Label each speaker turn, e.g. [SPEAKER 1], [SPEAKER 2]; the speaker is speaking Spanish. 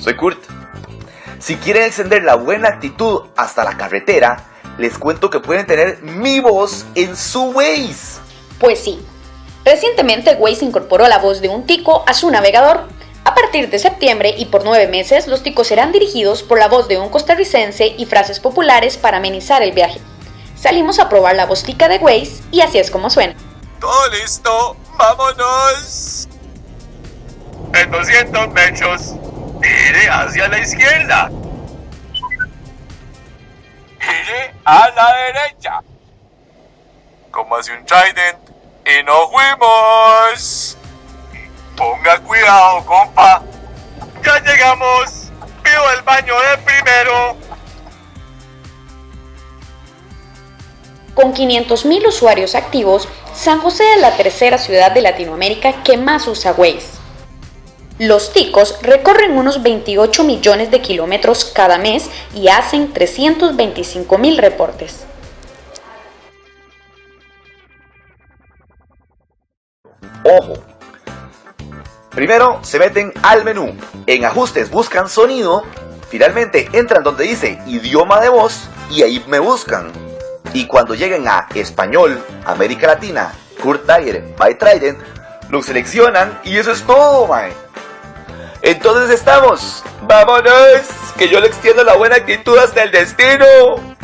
[SPEAKER 1] soy Kurt. Si quieren extender la buena actitud hasta la carretera, les cuento que pueden tener mi voz en su Waze.
[SPEAKER 2] Pues sí, recientemente Waze incorporó la voz de un tico a su navegador. A partir de septiembre y por 9 meses, los ticos serán dirigidos por la voz de un costarricense y frases populares para amenizar el viaje. Salimos a probar la voz tica de Waze y así es como suena.
[SPEAKER 3] Todo listo, vámonos. En 200 metros, gire hacia la izquierda. Gire a la derecha. Como hace un Trident y nos fuimos. Ponga cuidado, compa. Ya llegamos. Pido el baño de primero.
[SPEAKER 2] Con 500.000 usuarios activos, San José es la tercera ciudad de Latinoamérica que más usa Waze. Los ticos recorren unos 28 millones de kilómetros cada mes y hacen 325.000 reportes.
[SPEAKER 1] Ojo. Primero se meten al menú, en ajustes buscan sonido, finalmente entran donde dice idioma de voz y ahí me buscan. Y cuando lleguen a español, América Latina, Kurt Tiger by Trident, lo seleccionan y eso es todo, mae. Entonces estamos, vámonos, que yo le extiendo la buena actitud hasta el destino.